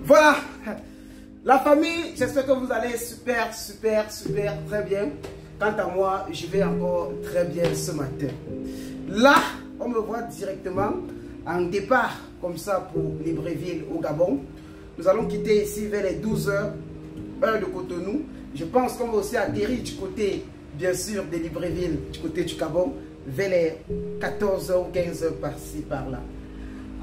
Voilà, la famille, j'espère que vous allez super, très bien. Quant à moi, je vais encore très bien ce matin. Là, on me voit directement en départ, comme ça, pour Libreville au Gabon. Nous allons quitter ici vers les 12 h, heure de Cotonou. Je pense qu'on va aussi atterrir du côté, bien sûr, de Libreville, du côté du Gabon, vers les 14 h ou 15 h par-ci, par-là.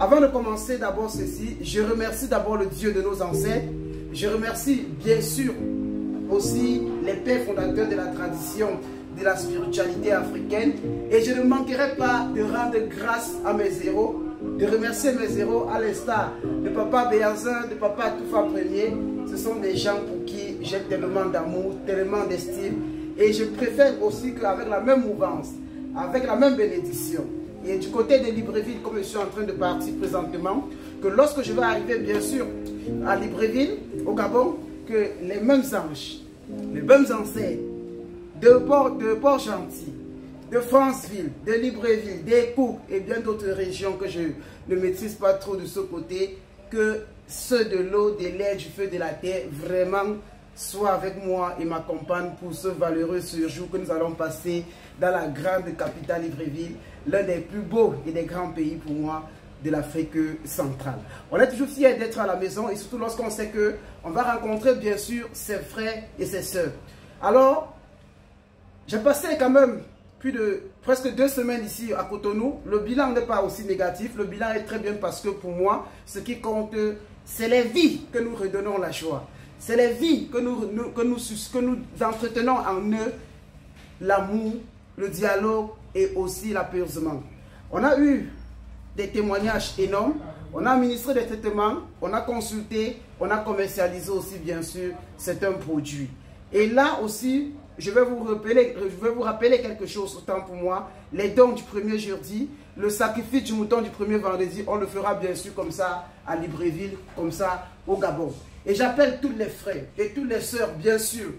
Avant de commencer d'abord ceci, je remercie d'abord le Dieu de nos ancêtres. Je remercie bien sûr aussi les pères fondateurs de la tradition de la spiritualité africaine. Et je ne manquerai pas de rendre grâce à mes héros, de remercier mes héros à l'instar de Papa Béazin, de Papa Toufa Premier. Ce sont des gens pour qui j'ai tellement d'amour, tellement d'estime. Et je préfère aussi qu'avec la même mouvance, avec la même bénédiction, et du côté de Libreville, comme je suis en train de partir présentement, que lorsque je vais arriver bien sûr à Libreville, au Gabon, que les mêmes anges, les mêmes ancêtres de Port-Gentil, de Franceville, de Libreville, des Cook et bien d'autres régions que je ne maîtrise pas trop de ce côté, que ceux de l'eau, de l'air, du feu, de la terre, vraiment soient avec moi et m'accompagnent pour ce valeureux séjour que nous allons passer dans la grande capitale Libreville, l'un des plus beaux et des grands pays pour moi de l'Afrique centrale. On est toujours fiers d'être à la maison et surtout lorsqu'on sait qu'on va rencontrer bien sûr ses frères et ses sœurs. Alors, j'ai passé quand même plus de presque 2 semaines ici à Cotonou. Le bilan n'est pas aussi négatif, le bilan est très bien parce que pour moi, ce qui compte, c'est les vies que nous redonnons la joie. C'est les vies que nous entretenons en eux, l'amour, le dialogue et aussi l'apaisement. On a eu des témoignages énormes, on a administré des traitements, on a consulté, on a commercialisé aussi bien sûr, c'est un produit. Et là aussi, je vais vous rappeler quelque chose, autant pour moi, les dons du premier jeudi, le sacrifice du mouton du premier vendredi, on le fera bien sûr comme ça à Libreville, comme ça au Gabon. Et j'appelle tous les frères et toutes les sœurs, bien sûr,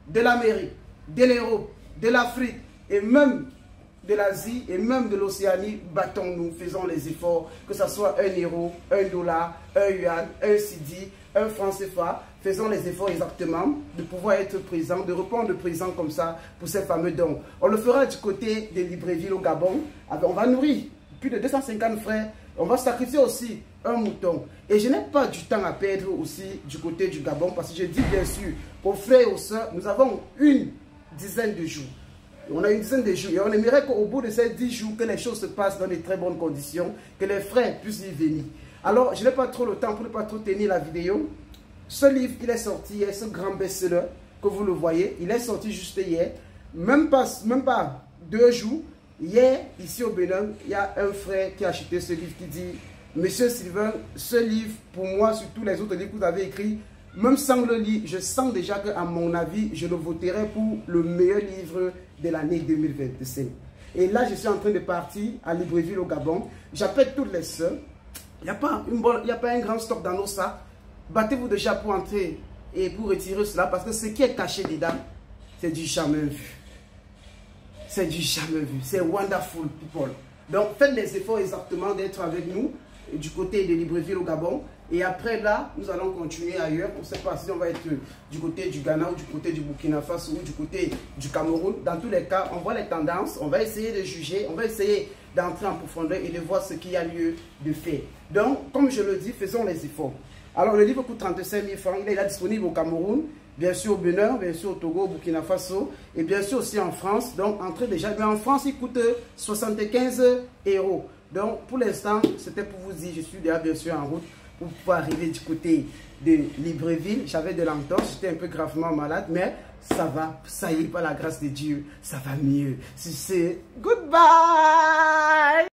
de l'Amérique, de l'Europe, de l'Afrique et même de l'Asie et même de l'Océanie, battons-nous, faisons les efforts, que ce soit 1 euro, 1 dollar, 1 yuan, 1 cedi, 1 franc CFA, faisons les efforts exactement de pouvoir être présents, de répondre présent comme ça pour ces fameux dons. On le fera du côté de Libreville au Gabon, on va nourrir plus de 250 frères, on va sacrifier aussi un mouton. Et je n'ai pas du temps à perdre aussi du côté du Gabon parce que je dis bien sûr aux frères et aux sœurs, nous avons une dizaine de jours. On a une dizaine de jours et on aimerait qu'au bout de ces 10 jours, que les choses se passent dans de très bonnes conditions, que les frères puissent y venir. Alors, je n'ai pas trop le temps pour ne pas trop tenir la vidéo. Ce livre, il est sorti hier, ce grand best-seller que vous le voyez, il est sorti juste hier, même pas 2 jours. Hier, ici au Bénin, il y a un frère qui a acheté ce livre qui dit « Monsieur Sylvain, ce livre, pour moi, sur tous les autres livres que vous avez écrits, même sans le lire, je sens déjà qu'à mon avis, je le voterai pour le meilleur livre de l'année 2025. » Et là, je suis en train de partir à Libreville au Gabon. J'appelle toutes les sœurs. Il n'y a pas un grand stock dans nos sacs. Battez-vous déjà pour entrer et pour retirer cela parce que ce qui est caché dedans, c'est du jamais vu. C'est du jamais vu. C'est wonderful people. Donc, faites les efforts exactement d'être avec nous du côté de Libreville au Gabon. Et après là, nous allons continuer ailleurs. On ne sait pas si on va être du côté du Ghana ou du côté du Burkina Faso ou du côté du Cameroun. Dans tous les cas, on voit les tendances. On va essayer de juger. On va essayer d'entrer en profondeur et de voir ce qu'il y a lieu de faire. Donc, comme je le dis, faisons les efforts. Alors, le livre coûte 35 000 francs. Il est là disponible au Cameroun, bien sûr au Bénin, bien sûr au Togo, au Burkina Faso et bien sûr aussi en France. Donc, entrez déjà. Mais en France, il coûte 75 €. Donc, pour l'instant, c'était pour vous dire, je suis déjà bien sûr en route pour pouvoir arriver du côté de Libreville. J'avais de l'entorse, j'étais un peu gravement malade, mais ça va, ça y est, par la grâce de Dieu, ça va mieux. Si c'est goodbye!